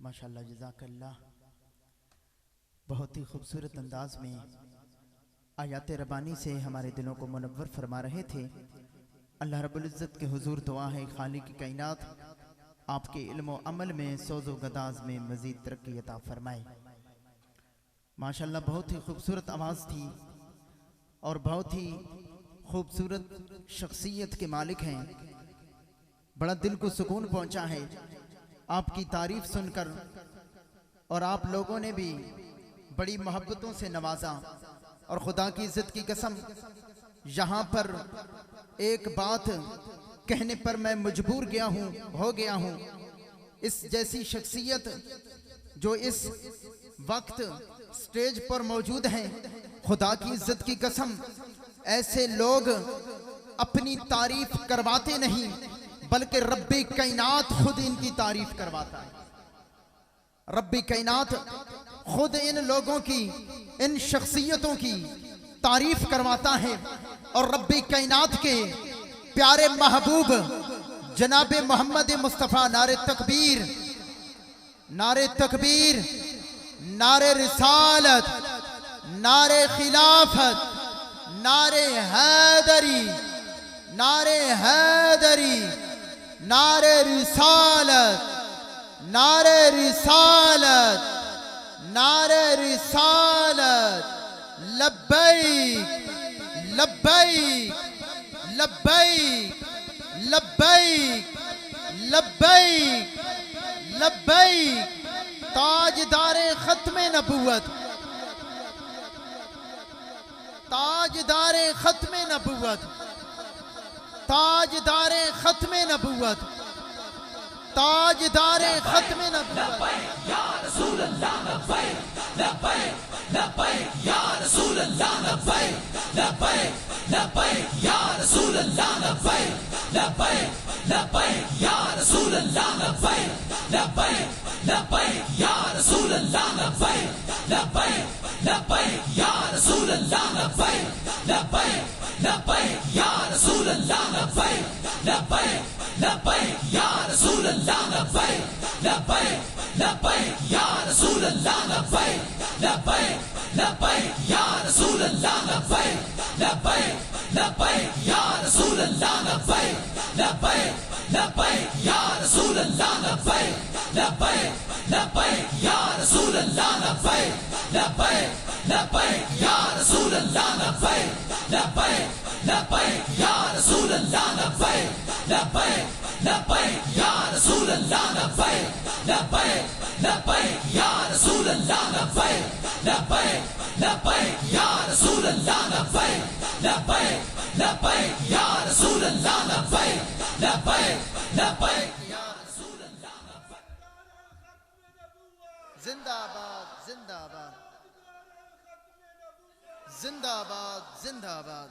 ماشاءاللہ جزاک اللہ. بہت ہی خوبصورت انداز میں آیات ربانی سے ہمارے دلوں کو منور فرما رہے تھے. اللہ رب العزت کے حضور دعا ہے خالق کائنات آپ کے علم و عمل میں سوز و گداز میں مزید ترقی عطا فرمائے. ماشاءاللہ بہت ہی خوبصورت آواز تھی اور بہت ہی خوبصورت شخصیت کے مالک ہیں. بڑا دل کو سکون پہنچا ہے آپ کی تعریف سن کر، اور آپ لوگوں نے بھی بڑی محبتوں سے نوازا. اور خدا کی عزت کی قسم یہاں پر ایک بات کہنے پر میں مجبور ہو گیا ہوں. اس جیسی شخصیت جو اس وقت سٹیج پر موجود ہیں، خدا کی عزت کی قسم ایسے لوگ اپنی تعریف کرواتے نہیں بلکہ رب کائنات خود ان کی تعریف کرواتا ہے. رب کائنات خود ان لوگوں کی، ان شخصیتوں کی تعریف کرواتا ہے. اور رب کائنات کے پیارے محبوب جناب محمد مصطفیٰ نعرہ تکبیر، نعرہ تکبیر، نعرہ رسالت، نعرہ خلافت، نعرہ حیدری، نعرہ حیدری، نعرہ رسالت، نعرہ رسالت، نعرہ رسالت، لبیک لبیک لبیک لبیک لبیک لبیک. تاجدار ختم نبوت، تاجدار ختم نبوت، تاجدار ختم نبوت، تاجدار ختم نبوت. لبیک یا رسول اللہ لبیک، لبیک لبیک یا رسول اللہ لبیک، لبیک لبیک یا رسول اللہ لبیک، لبیک لبیک یا رسول اللہ لبیک، لبیک لبیک یا رسول اللہ لبیک، لبیک لبیک یا رسول اللہ لبیک، لبیک لبیک یا رسول اللہ لبیک، لبیک لبیک یا رسول اللہ لبیک، لبیک لبیک یا رسول اللہ لبیک، لبیک لبیک یا رسول اللہ لبیک، لبیک لبیک یا رسول اللہ لبیک، لبیک لبیک یا رسول اللہ لبیک، لبیک لبیک یا رسول اللہ لبیک، لبیک لبیک یا رسول اللہ لبیک، لبیک لبیک یا رسول اللہ لبیک، لبیک لبیک یا رسول اللہ لبیک، لبیک لبیک یا رسول اللہ لبیک، لبیک لبیک یا رسول اللہ لبیک، لبیک لبیک یا رسول اللہ لبیک، لبیک لبیک یا رسول اللہ لبیک. زندہ باد زندہ باد زندہ باد زندہ باد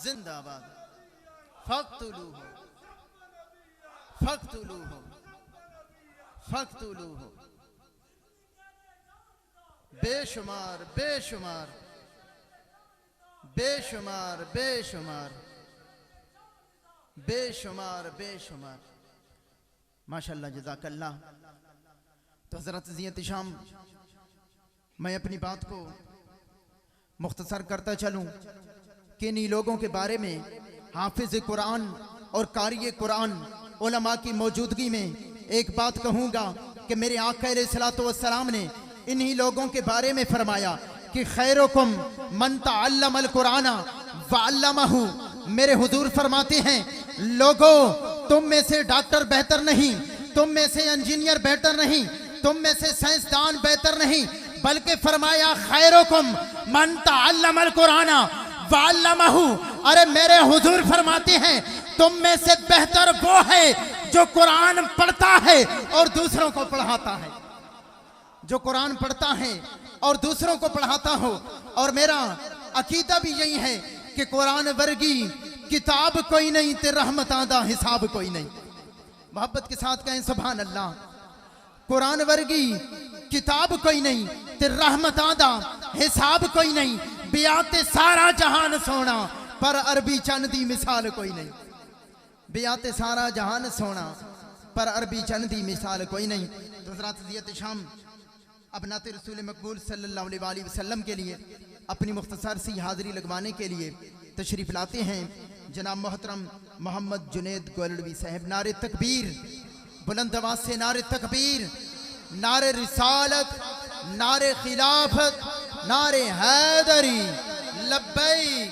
زندہ باد. فاقتلوہ فاقتلوہ فاقتلوہ. بے شمار بے شمار بے شمار بے شمار بے شمار بے شمار. ماشاءاللہ جزاک اللہ. تو حضرت زیت شام میں اپنی بات کو مختصر کرتا چلوں کہ انہی لوگوں کے بارے میں حافظ قرآن اور قاری قرآن علماء کی موجودگی میں ایک بات کہوں گا کہ میرے آقا علیہ السلام نے انہی لوگوں کے بارے میں فرمایا کہ خیرکم من تعلم القرآن وعلمہ. میرے حضور فرماتے ہیں لوگو تم میں سے ڈاکٹر بہتر نہیں، تم میں سے انجینئر بہتر نہیں، تم میں سے سائنسدان بہتر نہیں، بلکہ فرمایا خیرکم من تعلم القرآن وعلمہ. ارے میرے حضور فرماتے ہیں تم میں سے بہتر وہ ہے جو قرآن پڑھتا ہے اور دوسروں کو پڑھاتا ہے، جو قرآن پڑھتا ہے اور دوسروں کو پڑھاتا ہو. اور میرا عقیدہ بھی یہی ہے کہ قرآن ورگی کتاب کوئی نہیں تے رحمت آدھا حساب کوئی نہیں. محبت کے ساتھ کہیں سبحان اللہ. قرآن ورگی کتاب کوئی نہیں تے رحمت آدھا حساب کوئی نہیں. بیات سارا جہان سونا پر عربی چند دی مثال کوئی نہیں. بیات سارا جہان سونا پر عربی چندی مثال کوئی نہیں۔ تو حضرات زیت شام اب نعت رسول مقبول صلی اللہ علیہ وآلہ وسلم کے لیے اپنی مختصر سی حاضری لگوانے کے لیے تشریف لاتے ہیں جناب محترم محمد جنید گولڑوی صاحب۔ نعرہ تکبیر، بلند آواز سے نعرہ تکبیر، نعرہ رسالت، نعرہ خلافت، نعرہ حیدری، لبیک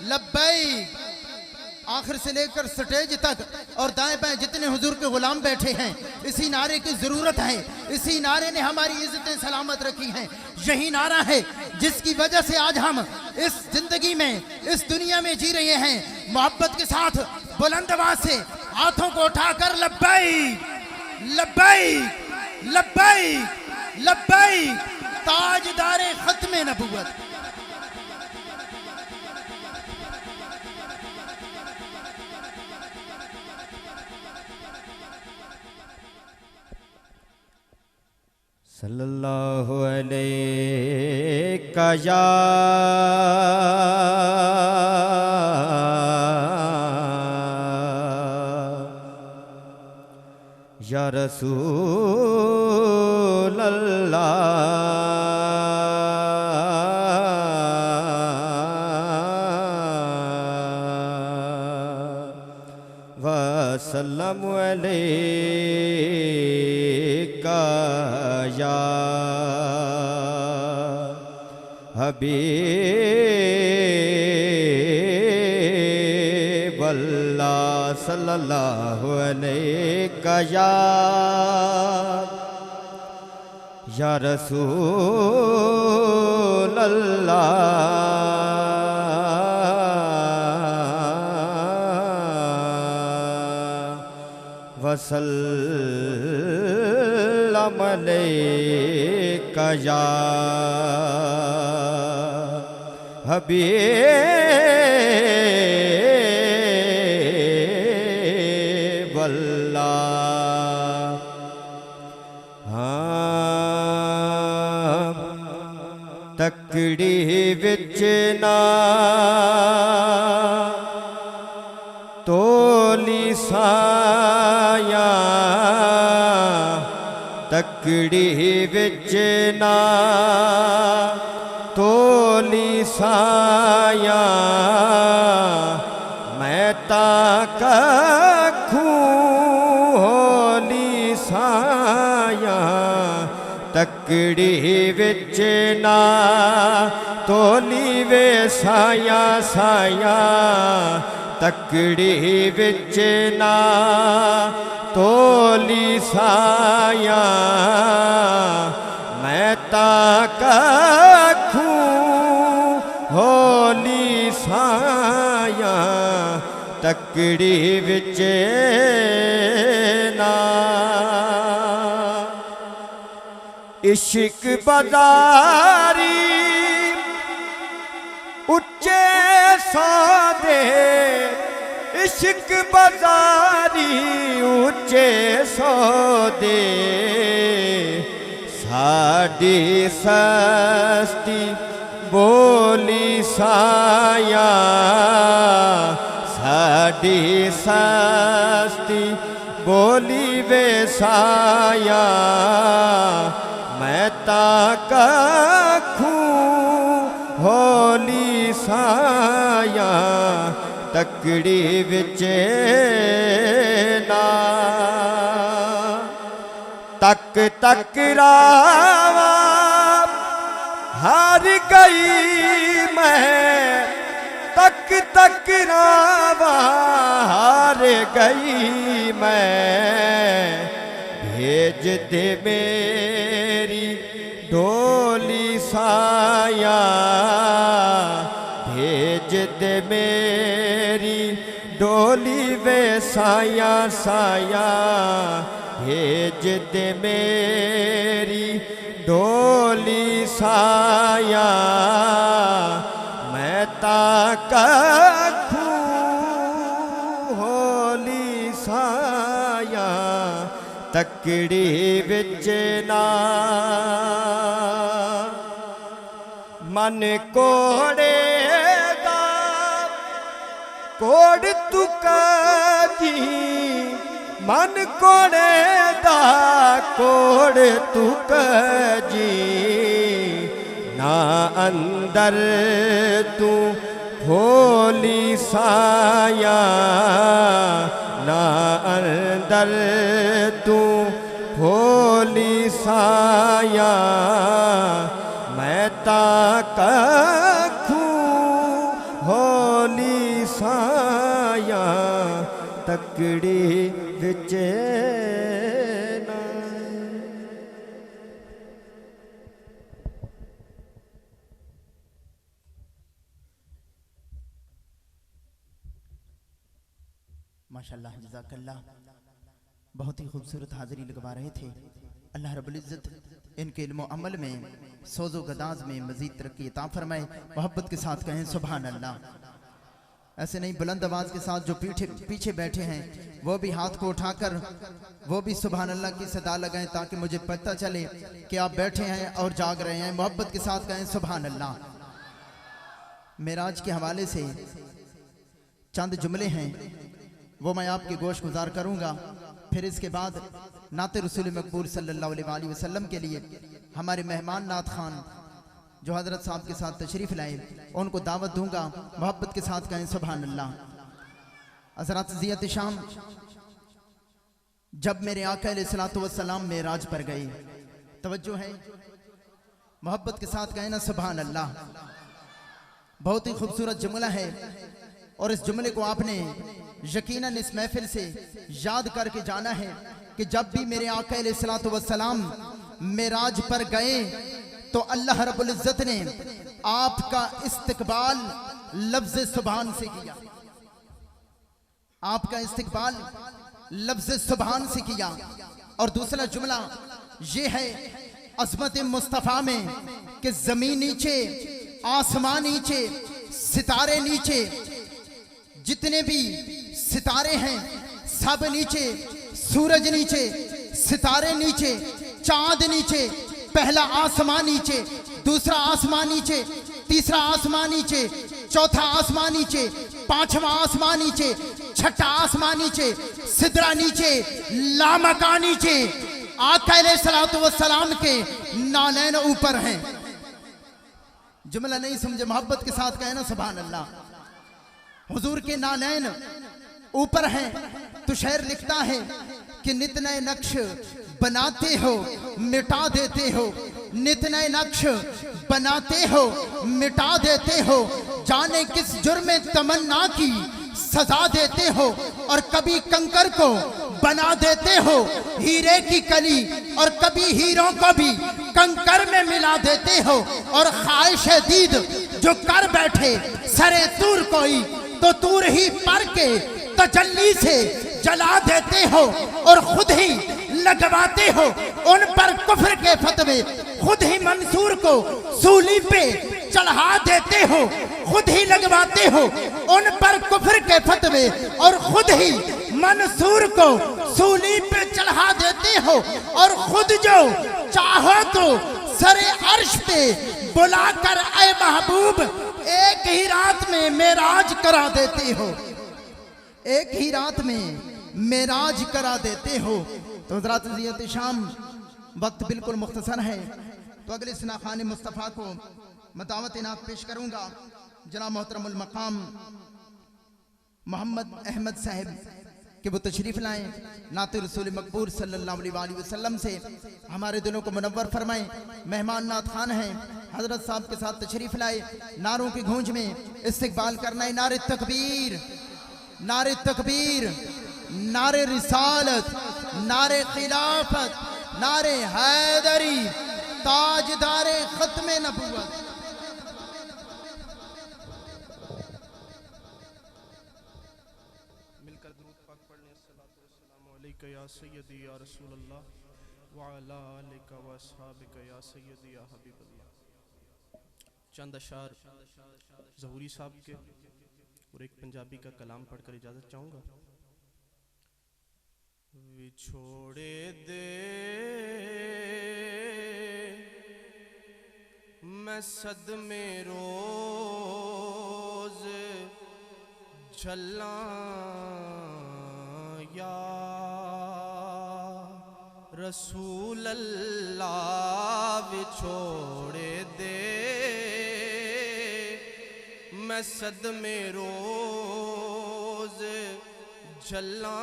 لبیک، آخر سے لے کر سٹیج تک اور دائیں بائیں جتنے حضور کے غلام بیٹھے ہیں، اسی نعرے کی ضرورت ہے۔ اسی نعرے نے ہماری عزتیں سلامت رکھی ہیں۔ یہی نعرہ ہے جس کی وجہ سے آج ہم اس زندگی میں، اس دنیا میں جی رہے ہیں۔ محبت کے ساتھ بلند آواز سے ہاتھوں کو اٹھا کر لبیک لبیک لبیک لبیک، تاجدار ختم نبوت۔ صلی اللہ علیہ یا رسول اللہ وسلم علیکہ یا حبیب اللہ، صلی اللہ علیہ یا رسول اللہ وسلم علیکہ یا حبیب اللہ۔ تکڑی وچ نہ تولی سایاں، تکڑی وچ نہ تولی سایاں، میں تاں ککھوں ہولی سایاں، تکڑی وچ نہ تولی وے سایاں سایاں، تکڑی وچ نہ تولی سایاں، میں تاں ککھوں ہولی سایاں، تکڑی وچ نہ عشق بازاری اچے سودے، عشق بازاری اچے سودے، ساڈی سستی بولی سایاں، ساڈی سستی بولی وے سایاں، میں تاں ککھوں ہولی سایاں، تکڑی وچ نہ تک تک راواں ہار گئی میں، تک تک راواں ہار گئی میں، بھیج دے میری ڈولی سایاں، بھیج دے میری ڈولی وے سایاں سایاں، بھیج دے میری ڈولی سایاں، میں تاں ککھوں ہولی سایاں، تکڑی وچ نہ من کوڑے دا کوڑ تو کجی، من کوڑے دا کوڑ تو کجی نا اندر تو بھولی سایا نا اندر تو بھولی سایا میں تا ککھوں ہولی سایا تکڑی وچ نا ماشاءاللہ جزاک اللہ بہت ہی خوبصورت حاضری لگوا رہے تھے اللہ رب العزت ان کے علم و عمل میں سوز و گداز میں مزید ترقی عطا فرمائے محبت کے ساتھ کہیں سبحان اللہ ایسے نہیں بلند آواز کے ساتھ جو پیچھے بیٹھے ہیں وہ بھی ہاتھ کو اٹھا کر وہ بھی سبحان اللہ کی صدا لگائیں تاکہ مجھے پتہ چلے کہ آپ بیٹھے ہیں اور جاگ رہے ہیں محبت کے ساتھ کہیں سبحان اللہ معراج کے حوالے سے چند جملے ہیں وہ میں آپ کی گوش گزار کروں گا پھر اس کے بعد نعت رسول مقبول صلی اللہ علیہ وسلم کے لیے ہمارے مہمان نعت خان جو حضرت صاحب کے ساتھ تشریف لائے ان کو دعوت دوں گا محبت کے ساتھ کہیں سبحان اللہ حضرات زیت شام جب میرے آقا علیہ الصلوۃ والسلام معراج پر گئے توجہ ہے محبت کے ساتھ کہیں نا سبحان اللہ بہت ہی خوبصورت جملہ ہے اور اس جملے کو آپ نے یقیناً اس محفل سے یاد کر کے جانا ہے کہ جب بھی میرے آقا علیہ الصلوۃ والسلام معراج پر گئے تو اللہ رب العزت نے آپ کا استقبال لفظ سبحان سے کیا آپ کا استقبال لفظ سبحان سے کیا اور دوسرا جملہ یہ ہے عظمت مصطفیٰ میں کہ زمین نیچے آسمان نیچے ستارے نیچے جتنے بھی ستارے ہیں سب نیچے سورج نیچے ستارے نیچے چاند نیچے پہلا آسمان نیچے دوسرا آسمان نیچے تیسرا آسمان نیچے چوتھا آسمان نیچے پانچواں آسمان نیچے چھٹا آسمان نیچے سدرا نیچے لامکان نیچے آقا علیہ الصلوۃ والسلام کے نالین اوپر ہیں جملہ نہیں سمجھے محبت کے ساتھ کہنا سبحان اللہ حضور کے نالین اوپر ہیں تو شعر لکھتا ہے کہ نت نئے نقش بناتے ہو مٹا دیتے ہو نت نئے نقش بناتے ہو مٹا دیتے ہو جانے کس جرم تمنا کی سزا دیتے ہو اور کبھی کنکر کو بنا دیتے ہو ہیرے کی کلی اور کبھی ہیروں کو بھی کنکر میں ملا دیتے ہو اور خواہش دید جو کر بیٹھے سرے تور کوئی تو تور ہی پر کے تجلی سے جلا دیتے ہو اور خود ہی لگواتے ہو ان پر کفر کے فتوے خود ہی منصور کو سولی پہ چڑھا دیتے ہو خود ہی لگواتے ہو ان پر کفر کے فتوے اور خود ہی منصور کو سولی پہ چڑھا دیتے ہو اور خود جو چاہو تو سر عرش پہ بلا کر اے محبوب ایک ہی رات میں معراج کرا دیتے ہو ایک ہی رات میں معراج کرا دیتے ہو تو حضرات زیت شام وقت بالکل مختصر ہے تو اگلے سنا خان مصطفیٰ کو مدعوت نعت پیش کروں گا جناب محترم المقام محمد احمد صاحب کہ وہ تشریف لائیں نعت رسول مقبول صلی اللہ علیہ وسلم سے ہمارے دلوں کو منور فرمائیں مہمان نعت خان ہیں حضرت صاحب کے ساتھ تشریف لائے نعروں کی گونج میں استقبال کرنا ہے نعرہ تکبیر نعرہ تکبیر نعرہ رسالت نعرہ خلافت نعرہ حیدری تاجدار ختم نبوت مل کر درود پاک پڑھنے الصلوۃ والسلام علیکہ یا سیدی یا رسول اللہ وعلی آلک و اصحابک یا سیدی یا حبیب اللہ چند اشعار ظہوری صاحب کے اور ایک پنجابی کا کلام پڑھ کر اجازت چاہوں گا وچھوڑے دے میں صدمے روز جھلاں یا رسول اللہ وچھوڑے دے میں صدمے روز جھلاں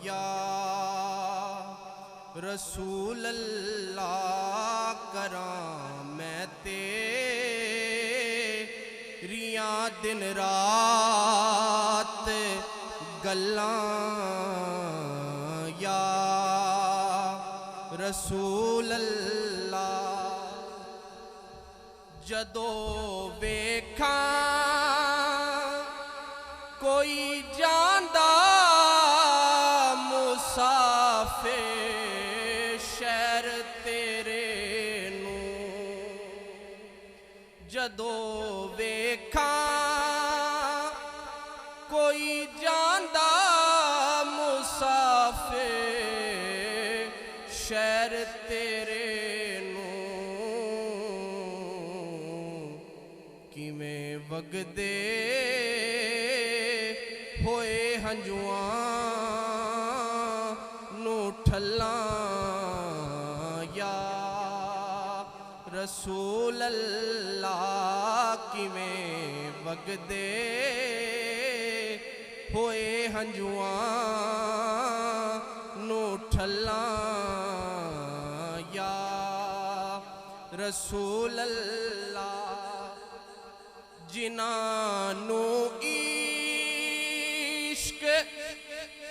یا رسول اللہ کراں میں تیریاں دن رات گلاں یا رسول اللہ جدو ویکھاں کوئی جاندا مسافر شہر تیرے نوں جدو ویکھاں کوئی جاندا مسافر شہر تیرے نوں کیویں وگدے ہوئے ہنجواں نو ٹھلاں یا رسول اللہ کیویں وگدے ہوئے ہنجواں نو ٹھلاں یا رسول اللہ جنہاں نو عشق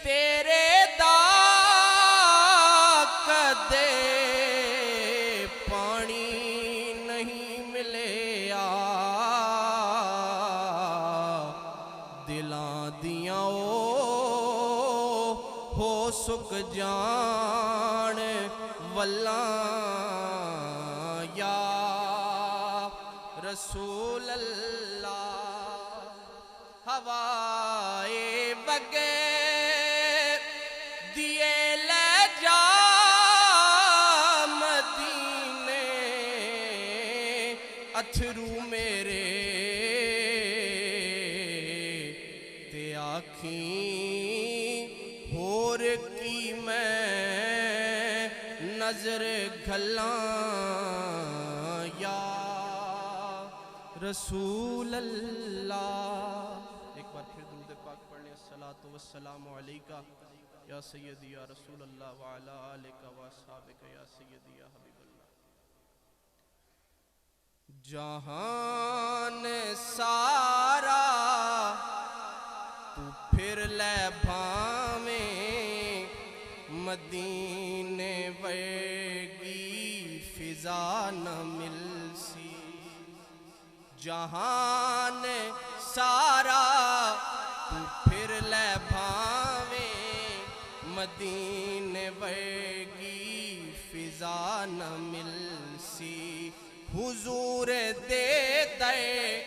تیرے دا کدے پانی نہیں ملیا دلاں دیاں ہو سک جان ولاں یا رسول اللہ ہوائے بغیر دیے لے جا مدینے اتھرو میرے تے آکھیں ہور کی میں نظر گھلاں یا رسول اللہ ایک بار پھر درود پاک پڑھنے الصلاۃ والسلام علیکہ یا سیدی یا رسول اللہ وعلی آلک و اصحابک یا سیدی یا حبیب اللہ جہان سارا تو پھر لے بھاویں مدینے ورگی فضا نہ ملسی جہان سارا تو پھر لے بھاویں مدینے ورگی فضا نہ ملسی حضور دے دے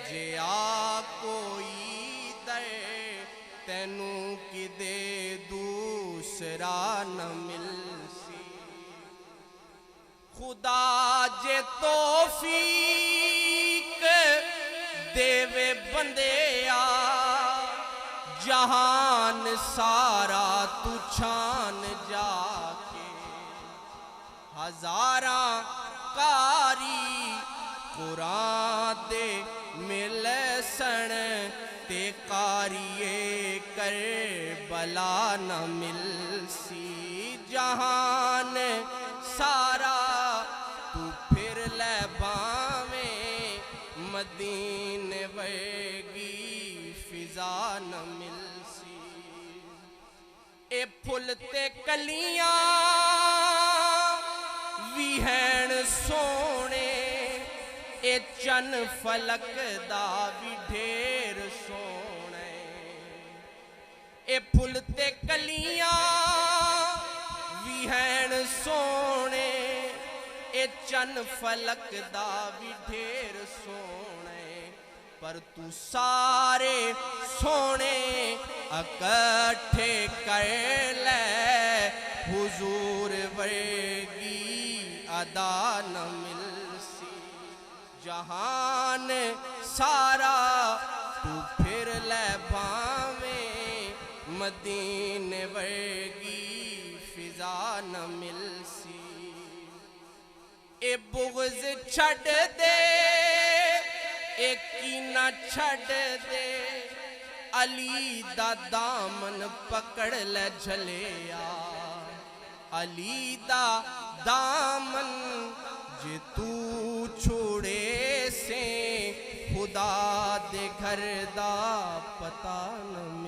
جے آ کوئی دے تینوں کی دے دوسرا نہ ملسی خدا جے توفیق دیوے بندیا جہان سارا تو چھان جا کے ہزاراں کاری قرآن دے مل سن تے کاریے کربلا نہ ملسی جہان سارا تو پھر لے باویں مدینے ورگی فضا نہ ملسی اے پھل تے کلیاں وی ہین سونے اے چن فلک دا وی ڈھیر سونے اے پھل تے کلیاں وی ہین سونے اے چن فلک دا وی ڈھیر سونے پر تو سارے سونے اکٹھے کر لے حضور ورگی ادا نہ ملسی جہان سارا تو پھر لے بھاویں مدینے ورگی فضا لا نہ مل سی اے بغض چھڑ دے اے کینہ چھڑ دے علی دا دامن پکڑ لے جھلیا علی دا دامن جے تو چھوڑے سے خدا دے گھر دا پتہ نہ